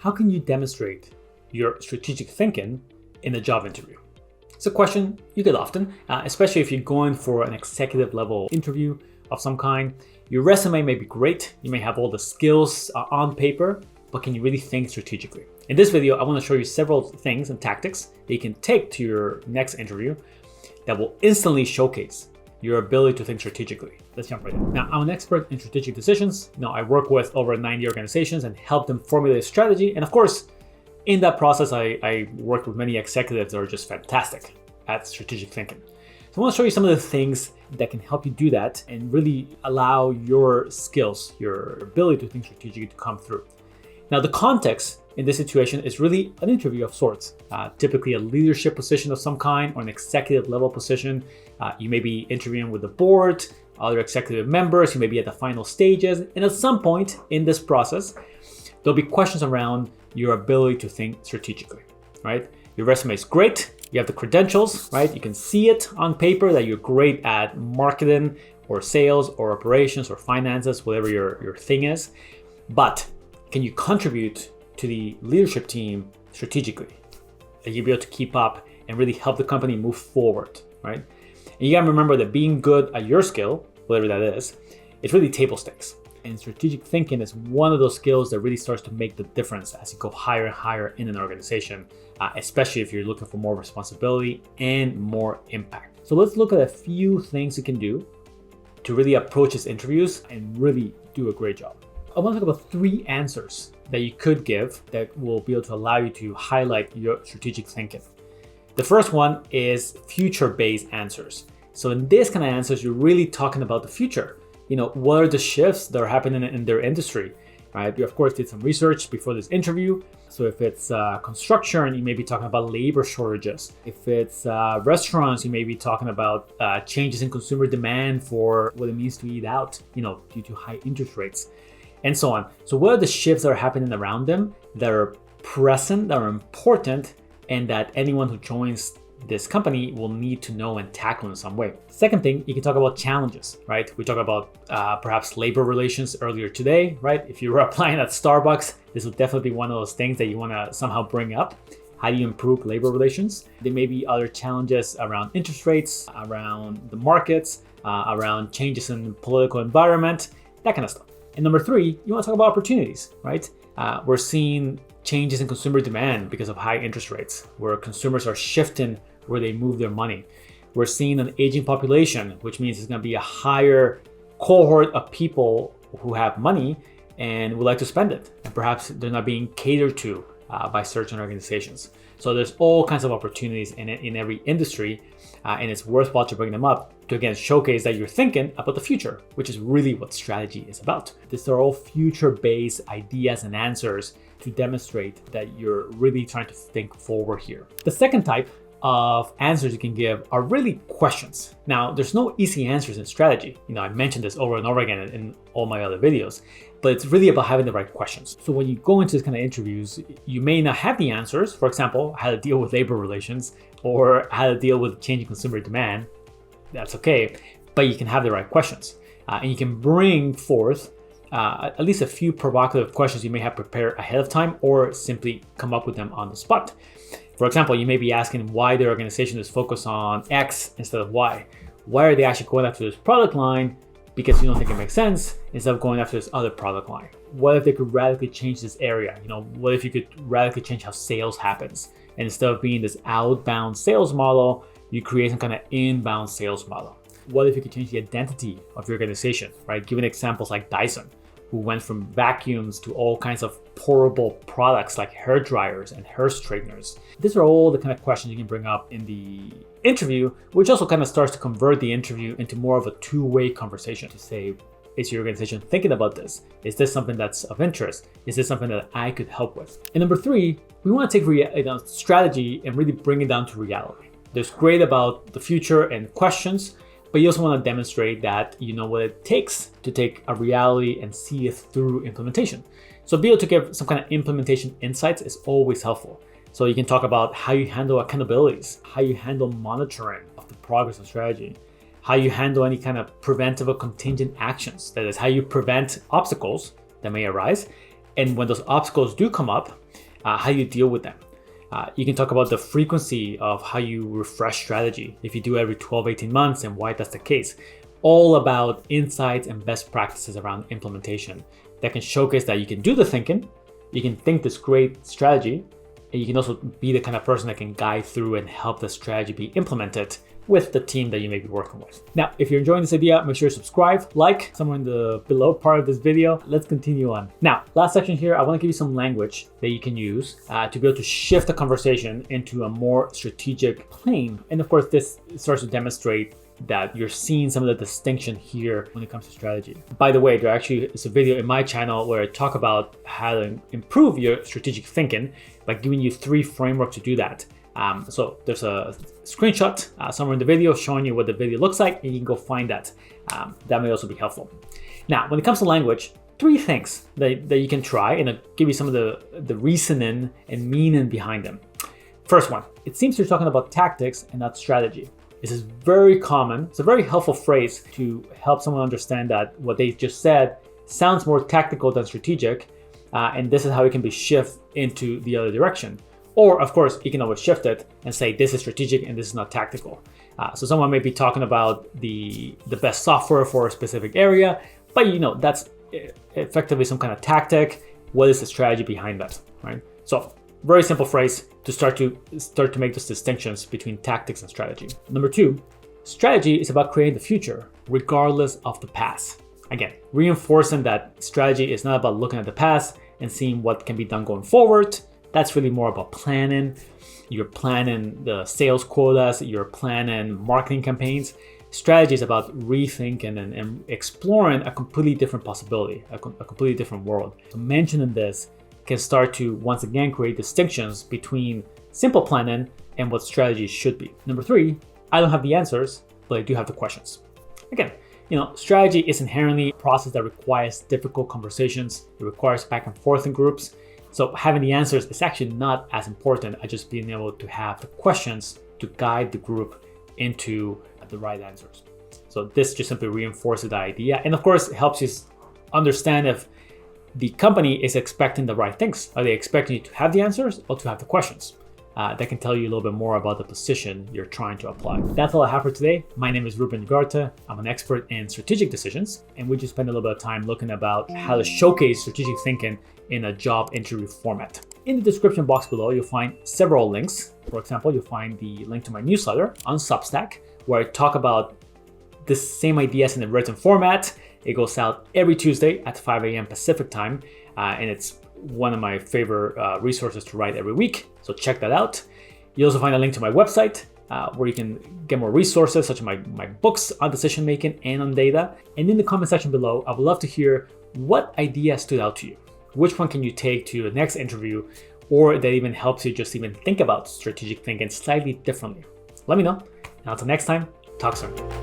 How can you demonstrate your strategic thinking in a job interview? It's a question you get often, especially if you're going for an executive level interview of some kind. Your resume may be great. You may have all the skills on paper, but can you really think strategically? In this video, I want to show you several things and tactics that you can take to your next interview that will instantly showcase your ability to think strategically. Let's jump right in. Now, I'm an expert in strategic decisions. I work with over 90 organizations and help them formulate a strategy. And of course, in that process, I worked with many executives that are just fantastic at strategic thinking. So I want to show you some of the things that can help you do that and really allow your skills, your ability to think strategically to come through. Now, the context in this situation is really an interview of sorts, typically a leadership position of some kind or an executive level position. You may be interviewing with the board, other executive members, you may be at the final stages. And at some point in this process, there'll be questions around your ability to think strategically, right? Your resume is great. You have the credentials, right? You can see it on paper that you're great at marketing or sales or operations or finances, whatever your thing is. But can you contribute to the leadership team strategically? That you'll be able to keep up and really help the company move forward, right? And you gotta remember that being good at your skill, whatever that is, it's really table stakes. And strategic thinking is one of those skills that really starts to make the difference as you go higher and higher in an organization, especially if you're looking for more responsibility and more impact. So let's look at a few things you can do to really approach these interviews and really do a great job. I want to talk about 3 answers that you could give that will be able to allow you to highlight your strategic thinking. The first one is future-based answers. So in this kind of answers, you're really talking about the future. What are the shifts that are happening in their industry, right? You, of course, did some research before this interview. So if it's construction, you may be talking about labor shortages. If it's restaurants, you may be talking about changes in consumer demand for what it means to eat out, due to high interest rates, and so on. So what are the shifts that are happening around them that are present, that are important, and that anyone who joins this company will need to know and tackle in some way? Second thing, you can talk about challenges, right? We talked about perhaps labor relations earlier today, right? If you were applying at Starbucks, this will definitely be one of those things that you want to somehow bring up. How do you improve labor relations? There may be other challenges around interest rates, around the markets, around changes in political environment, that kind of stuff. And number 3, you want to talk about opportunities, right? We're seeing changes in consumer demand because of high interest rates, where consumers are shifting where they move their money. We're seeing an aging population, which means it's going to be a higher cohort of people who have money and would like to spend it. And perhaps they're not being catered to by certain organizations. So there's all kinds of opportunities in every industry, and it's worthwhile to bring them up to, again, showcase that you're thinking about the future, which is really what strategy is about. These are all future-based ideas and answers to demonstrate that you're really trying to think forward here. The second type of answers you can give are really questions. Now, there's no easy answers in strategy. I mentioned this over and over again in all my other videos, but it's really about having the right questions. So when you go into this kind of interviews, you may not have the answers. For example, how to deal with labor relations or how to deal with changing consumer demand. That's okay, but you can have the right questions. And you can bring forth at least a few provocative questions you may have prepared ahead of time or simply come up with them on the spot. For example, you may be asking why the organization is focused on X instead of Y. Why are they actually going after this product line? Because you don't think it makes sense, instead of going after this other product line. What if they could radically change this area? What if you could radically change how sales happens? And instead of being this outbound sales model, you create some kind of inbound sales model. What if you could change the identity of your organization, right? Giving examples like Dyson, who went from vacuums to all kinds of portable products like hair dryers and hair straighteners. These are all the kind of questions you can bring up in the interview, which also kind of starts to convert the interview into more of a two-way conversation to say, is your organization thinking about this? Is this something that's of interest? Is this something that I could help with? And number 3, we want to take strategy and really bring it down to reality. There's great about the future and questions, but you also want to demonstrate that you know what it takes to take a reality and see it through implementation. So be able to give some kind of implementation insights is always helpful. So you can talk about how you handle accountabilities, how you handle monitoring of the progress of strategy, how you handle any kind of preventive or contingent actions. That is how you prevent obstacles that may arise. And when those obstacles do come up, how you deal with them. You can talk about the frequency of how you refresh strategy, if you do every 12, 18 months and why that's the case. All about insights and best practices around implementation that can showcase that you can do the thinking, you can think this great strategy, and you can also be the kind of person that can guide through and help the strategy be implemented with the team that you may be working with. Now, if you're enjoying this idea, make sure to subscribe, like somewhere in the below part of this video. Let's continue on. Now, last section here, I want to give you some language that you can use to be able to shift the conversation into a more strategic plane. And of course, this starts to demonstrate that you're seeing some of the distinction here when it comes to strategy. By the way, there actually is a video in my channel where I talk about how to improve your strategic thinking by giving you 3 frameworks to do that. So there's a screenshot somewhere in the video showing you what the video looks like, and you can go find that. That may also be helpful. Now, when it comes to language, 3 things that you can try, and I'll give you some of the reasoning and meaning behind them. First one, it seems you're talking about tactics and not strategy. This is very common. It's a very helpful phrase to help someone understand that what they just said sounds more tactical than strategic, and this is how it can be shifted into the other direction. Or, of course, you can always shift it and say this is strategic and this is not tactical. So someone may be talking about the best software for a specific area, but that's effectively some kind of tactic. What is the strategy behind that, right? So very simple phrase to start to make those distinctions between tactics and strategy. Number 2, strategy is about creating the future regardless of the past. Again, reinforcing that strategy is not about looking at the past and seeing what can be done going forward. That's really more about planning. You're planning the sales quotas, you're planning marketing campaigns. Strategy is about rethinking and exploring a completely different possibility, a completely different world. So mentioning this can start to once again create distinctions between simple planning and what strategy should be. Number 3, I don't have the answers, but I do have the questions. Again, strategy is inherently a process that requires difficult conversations. It requires back and forth in groups. So having the answers is actually not as important as just being able to have the questions to guide the group into the right answers. So this just simply reinforces the idea. And of course, it helps you understand if the company is expecting the right things. Are they expecting you to have the answers or to have the questions? That can tell you a little bit more about the position you're trying to apply. That's all I have for today. My name is Ruben Ugarte. I'm an expert in strategic decisions, and we just spent a little bit of time looking about how to showcase strategic thinking in a job interview format. In the description box below, you'll find several links. For example, you'll find the link to my newsletter on Substack, where I talk about the same ideas in a written format. It goes out every Tuesday at 5 a.m. Pacific time, and it's one of my favorite resources to write every week. So check that out. You also find a link to my website where you can get more resources such as my books on decision making and on data. And in the comment section below, I would love to hear what idea stood out to you. Which one can you take to the next interview, or that even helps you just even think about strategic thinking slightly differently? Let me know. And until next time, talk soon.